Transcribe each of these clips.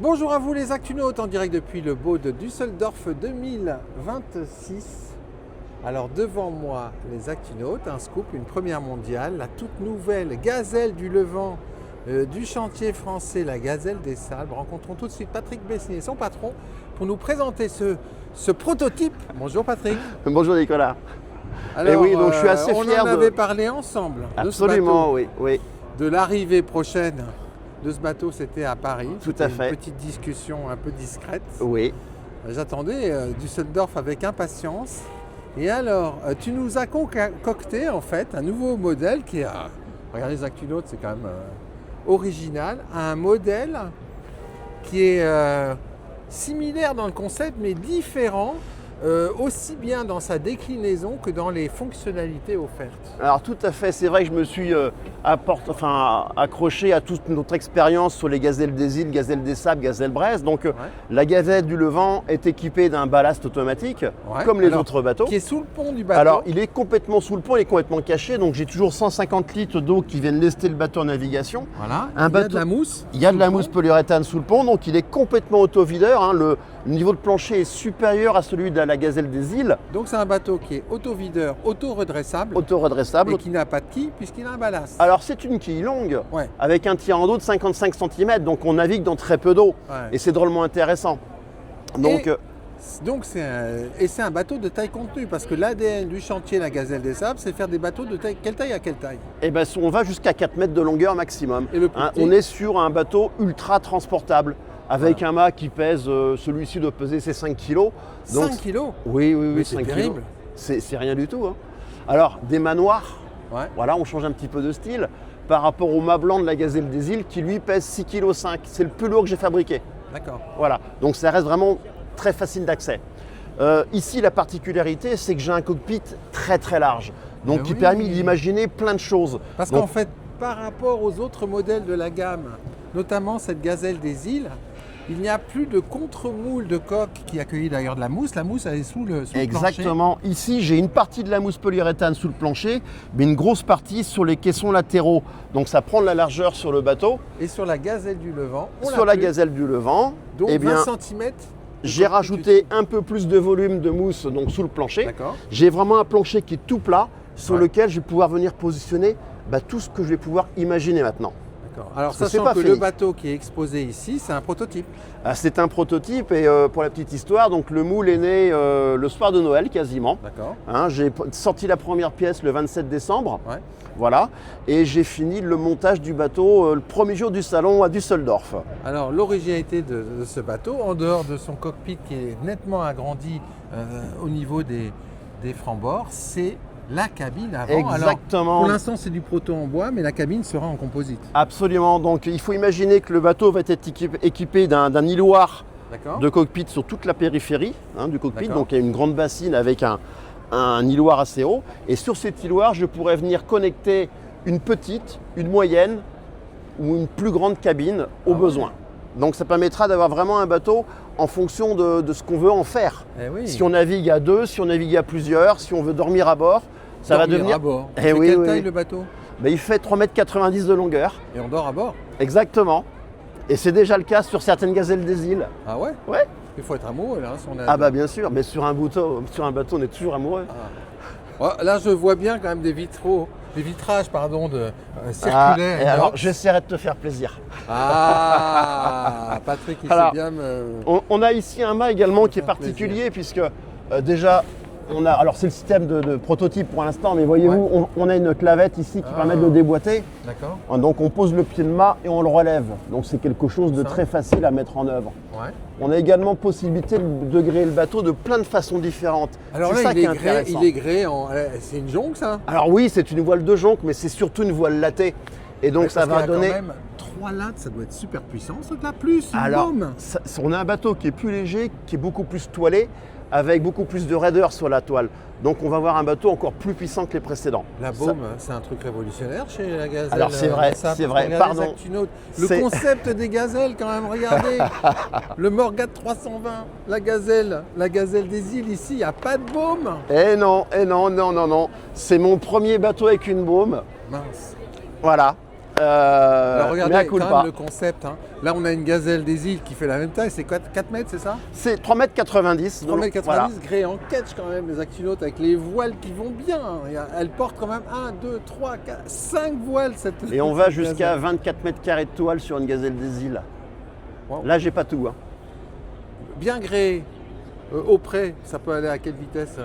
Bonjour à vous les Actunautes en direct depuis le beau de Düsseldorf 2026. Alors devant moi les Actunautes, un scoop, une première mondiale, la toute nouvelle Gazelle du Levant du chantier français, la Gazelle des Sables. Rencontrons tout de suite Patrick Besnier, son patron, pour nous présenter ce prototype. Bonjour Patrick. Bonjour Nicolas. Alors, et oui, donc je suis assez fier on en avait parlé ensemble. Absolument, de ce bateau, oui. De l'arrivée prochaine de ce bateau, c'était à Paris. Tout à fait. Une petite discussion un peu discrète. Oui. J'attendais Düsseldorf avec impatience. Et alors, tu nous as concocté en fait un nouveau modèle qui est, regardez les Actunautes, c'est quand même original, un modèle qui est similaire dans le concept mais différent, aussi bien dans sa déclinaison que dans les fonctionnalités offertes. Alors tout à fait, c'est vrai que je me suis accroché à toute notre expérience sur les gazelles des îles, gazelles des sables, gazelles Brest. Donc la Gazelle du Levant est équipée d'un ballast automatique, comme les autres bateaux. Qui est sous le pont du bateau. Alors il est complètement sous le pont, il est complètement caché, donc j'ai toujours 150 litres d'eau qui viennent lester le bateau en navigation. Voilà, il y a de la mousse. Il y a de la mousse polyuréthane sous le pont, donc il est complètement autovideur. Hein. Le niveau de plancher est supérieur à celui de la Gazelle des îles. Donc c'est un bateau qui est auto-videur, auto-redressable. Auto-redressable. Et qui n'a pas de quille puisqu'il a un ballast. Alors c'est une quille longue, avec un tirant d'eau de 55 cm, donc on navigue dans très peu d'eau. Et c'est drôlement intéressant. Donc c'est un bateau de taille contenue, parce que l'ADN du chantier La Gazelle des Sables, c'est faire des bateaux de taille. Quelle taille à quelle taille? Eh ben, on va jusqu'à 4 mètres de longueur maximum. Et le on est sur un bateau ultra transportable, avec un mât qui pèse, celui-ci doit peser ses 5 kg. 5 kg? Oui, c'est 5 terrible. C'est rien du tout. Hein. Alors, des manoirs, voilà, on change un petit peu de style, par rapport au mât blanc de la Gazelle des îles, qui lui pèse 6,5 kg. C'est le plus lourd que j'ai fabriqué. D'accord. Voilà, donc ça reste vraiment très facile d'accès. Ici, la particularité, c'est que j'ai un cockpit très très large, donc qui permet d'imaginer plein de choses. Parce qu'en fait, par rapport aux autres modèles de la gamme, notamment cette Gazelle des îles, il n'y a plus de contre-moule de coque qui accueille d'ailleurs de la mousse. La mousse, elle est sous le plancher. Exactement. Ici, j'ai une partie de la mousse polyuréthane sous le plancher, mais une grosse partie sur les caissons latéraux. Donc ça prend de la largeur sur le bateau. Et sur la Gazelle du Levant, sur la Gazelle du Levant, donc 20 cm. J'ai rajouté un peu plus de volume de mousse donc sous le plancher. J'ai vraiment un plancher qui est tout plat, sur lequel je vais pouvoir venir positionner tout ce que je vais pouvoir imaginer maintenant. Alors sachant que le bateau qui est exposé ici, c'est un prototype. C'est un prototype et pour la petite histoire, donc le moule est né le soir de Noël quasiment. J'ai sorti la première pièce le 27 décembre. Voilà, et j'ai fini le montage du bateau le premier jour du salon à Düsseldorf. Alors l'originalité de ce bateau, en dehors de son cockpit qui est nettement agrandi au niveau des francs-bords, c'est la cabine avant. Exactement. Alors, pour l'instant, c'est du proto en bois, mais la cabine sera en composite. Absolument. Donc, il faut imaginer que le bateau va être équipé d'un îloir de cockpit sur toute la périphérie du cockpit. Donc, il y a une grande bassine avec un îloir assez haut. Et sur cet îloir, je pourrais venir connecter une petite, une moyenne ou une plus grande cabine au besoin. Donc, ça permettra d'avoir vraiment un bateau en fonction de ce qu'on veut en faire. Si on navigue à deux, si on navigue à plusieurs, si on veut dormir à bord, ça va devenir... à bord. Quelle taille le bateau? Il fait 3,90 m de longueur. Et on dort à bord? Exactement. Et c'est déjà le cas sur certaines gazelles des îles. Ah ouais? Ouais. Il faut être amoureux là. Si on a bien sûr, mais sur un bateau, on est toujours amoureux. Là, je vois bien quand même des vitrages circulaires. Alors, j'essaierai de te faire plaisir. Patrick, il sait bien me... On a ici un mât également qui est particulier puisque déjà, alors c'est le système de prototype pour l'instant, mais voyez-vous, on a une clavette ici qui permet de déboîter. Donc on pose le pied de mât et on le relève. Donc c'est quelque chose de très facile à mettre en œuvre. On a également possibilité de gréer le bateau de plein de façons différentes. Alors là, il est gréé en... C'est une jonque, ça? Alors oui, c'est une voile de jonque, mais c'est surtout une voile lattée. Et donc ça va donner... Quand même 3 lattes, ça doit être super puissant, ça de la plus, on a un bateau qui est plus léger, qui est beaucoup plus toilé, avec beaucoup plus de raideur sur la toile. Donc on va avoir un bateau encore plus puissant que les précédents. La baume, c'est un truc révolutionnaire chez la Gazelle. Alors c'est vrai, pardon. Le concept des gazelles quand même, regardez. Le Morgat 320, la Gazelle des îles ici, il n'y a pas de baume. Non. C'est mon premier bateau avec une baume. Mince. Voilà. Alors regardez mais quand même le concept. Hein. Là, on a une gazelle des îles qui fait la même taille. C'est 4 mètres, c'est ça? C'est 3,90 m. 3,90 m, voilà. Gréé en catch quand même, les Actinotes, avec les voiles qui vont bien. Elle porte quand même 1, 2, 3, 4, 5 voiles. Et on va jusqu'à 24 mètres carrés de toile sur une gazelle des îles. Wow. Là, j'ai pas tout. Hein. Bien gréé, au près, ça peut aller à quelle vitesse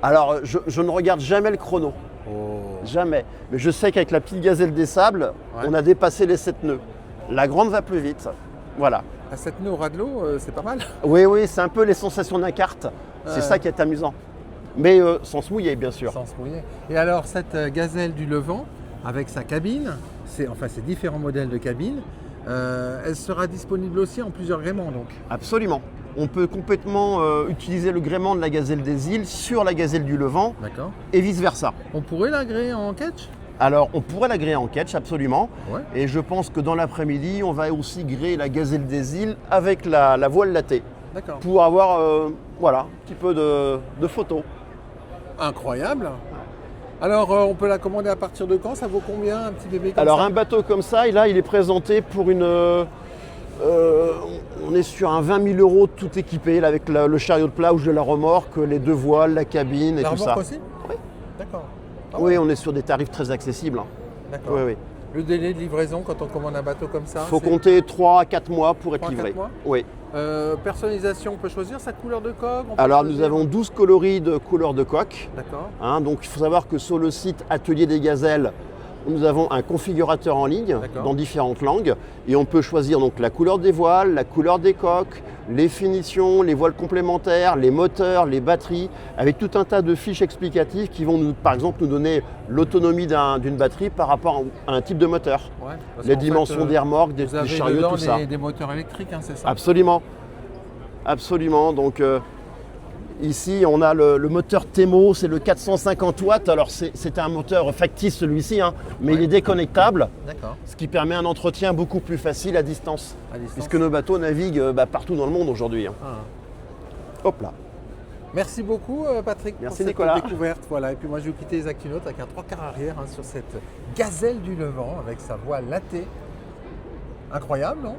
Alors, je ne regarde jamais le chrono. Oh. Jamais. Mais je sais qu'avec la petite gazelle des sables, on a dépassé les 7 nœuds. La grande va plus vite. Voilà. À 7 nœuds au ras de l'eau, c'est pas mal. Oui, c'est un peu les sensations d'un kart. C'est ça qui est amusant. Mais sans se mouiller, bien sûr. Sans se mouiller. Et alors, cette gazelle du Levant, avec sa cabine, c'est différents modèles de cabine, elle sera disponible aussi en plusieurs gréements, donc. Absolument. On peut complètement utiliser le gréement de la gazelle des îles sur la gazelle du Levant et vice-versa. On pourrait la gréer en catch? Alors, on pourrait la gréer en catch, absolument. Ouais. Et je pense que dans l'après-midi, on va aussi gréer la gazelle des îles avec la voile latée. D'accord. Pour avoir un petit peu de photos. Incroyable. Alors, on peut la commander à partir de quand? Ça vaut combien un petit bébé comme ça? Alors, un bateau comme ça, là, il est présenté pour une... on est sur un 20 000 € tout équipé, là, avec le chariot de plage de la remorque, les 2 voiles, la cabine et tout ça. La remorque aussi? Oui. D'accord. Oui, on est sur des tarifs très accessibles. Hein. D'accord. Oui. Le délai de livraison quand on commande un bateau comme ça? Il faut compter 3 à 4 mois pour être 3 à 4 livré. mois? Oui. Personnalisation, on peut choisir sa couleur de coque? Alors nous avons 12 coloris de couleurs de coque. D'accord. Hein, donc il faut savoir que sur le site Atelier des Gazelles, nous avons un configurateur en ligne dans différentes langues et on peut choisir donc la couleur des voiles, la couleur des coques, les finitions, les voiles complémentaires, les moteurs, les batteries, avec tout un tas de fiches explicatives qui vont par exemple nous donner l'autonomie d'une batterie par rapport à un type de moteur. Ouais, les dimensions des remorques, des chariots, tout ça. Des moteurs électriques, hein, c'est ça? Absolument. Donc ici, on a le moteur Temo, c'est le 450 watts. Alors, c'est un moteur factice celui-ci, hein, mais il est déconnectable. D'accord. Ce qui permet un entretien beaucoup plus facile à distance. Puisque nos bateaux naviguent partout dans le monde aujourd'hui. Hein. Hop là. Merci beaucoup, Patrick, Merci, pour Nicolas. cette découverte. Voilà. Et puis moi, je vais vous quitter les Actinotes avec un 3/4 arrière sur cette gazelle du Levant avec sa voile latée. Incroyable, non?